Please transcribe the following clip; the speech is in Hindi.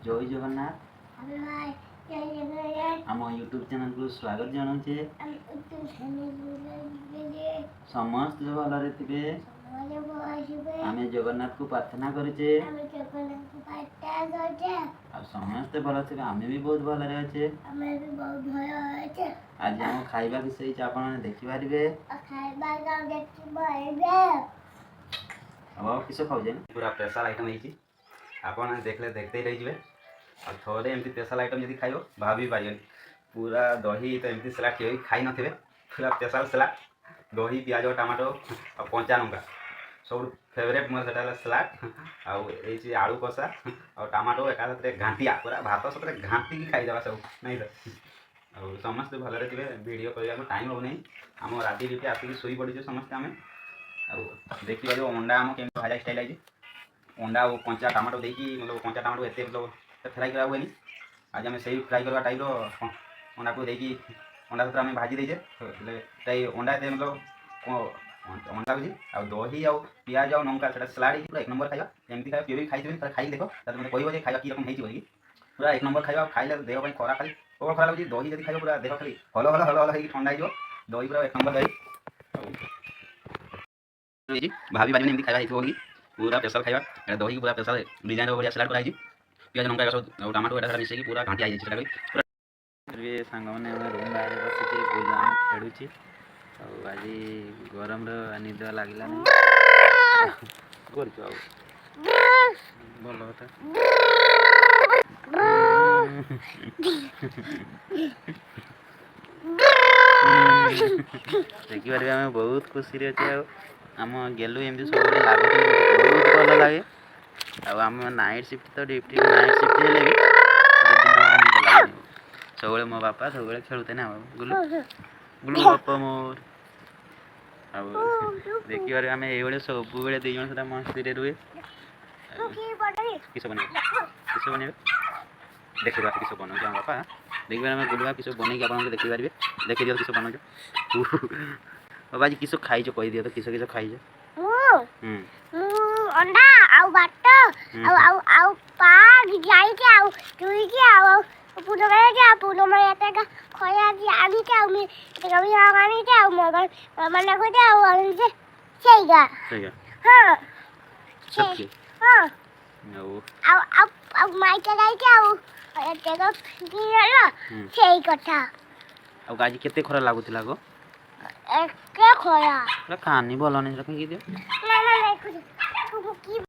जय जगन्नाथ आम यूट्यूब चैनल को स्वागत जनाऊे समस्त भलरे थे आम जगन्नाथ को प्रार्थना करुचे समस्ते भल थे आम भी बहुत भलरे अच्छे आज आम खाइबा विषय आप देखिपारे अब किस खाऊे पूरा स्पेशल आइटम है आप देखले देखते ही रही और थोड़े एमती स्पेशल आइटम जब खाइब भाभी पारे पूरा दही तो एमती सलाद के खाई न थे पूरा स्पेशल सलाद दही पियाज टमाटो और कंचा लंका सब फेवरेट मोर से सलाद आलू कषा और टमाटो एका घाटिया पूरा भात सतरे घाटी की खाईदे सब नहीं तो और समस्ते भलरे थे वीडियो कर टाइम हो नहीं आम राति ड्यूटी आसिक शोई पड़े समस्ते आम देखिए अंडा आम केम भाजा स्टाइल आई अंडा और कंचा टमाटो देकी मतलब कंचा टमाटो एत मतलब फ्राई करा हुए आज आम से फ्राई करवा टाइप अंडा को देकी अंडा सहित आम भाजी देचे अंडा एत मतलब अंडा बुझी आ दही आ पियाज आ लंका से सलाड पूरा एक नंबर खाଇବା एमती खाଇବା किए भी खाई खाई देख मतलब कह खाଇବା कि रकम होगी पूरा एक नंबर खाଇବା खाइले देह खरा खाली प्रबल खरा लगे दही जब खाइब पूरा देह खाली हल हल हल हल ठंडा हो दही पूरा एक नंबर दही भाभी बाजी एमती खाଇବା होगी पूरा स्पेशल खाଇବା दही पूरा स्पेशल डिजाइन बढ़िया सलाड कराई पियाज लंका सब टमाटो एटा मिसेक पूरा घाटी आई जाए सांग मैंने रूम बाहर बस खेलुची आज गरम निद लगला भल कथा देखिए आम बहुत खुशी अच्छे आम गेलु एमती सब लगे बहुत भल लगे आम नाइट शिफ्ट तो ड्यूटी नाइट शिफ्ट हेले भी सब मो बापा सब खेलुते ना गुलु गुलु बापा मोर देखिए आम ये सब बेले दी जन से मस्ती रुए किस बन देखिए किस बना बापा देखिए आम गुलुआ किस बन आप देखिपारे देखी दियो किस बना बाबा आज किस खाई कह दियो तो किस किस खाई अंडा आउ बाट आउ आउ पाग जाई के आउ तुई के आउ पुनो करे के पुनो में आता का खोया जी आनी के आउ में ते कभी आनी के आउ मगर मन को दे आउ अन से छैगा हां सबके हां नो आउ आउ आउ माई के जाई के आउ ते को की ला छई कथा अब गाजी केते खरा लागुतिला गो के खोया कानी बोल नहीं रखी दियो ना ना नहीं कुछ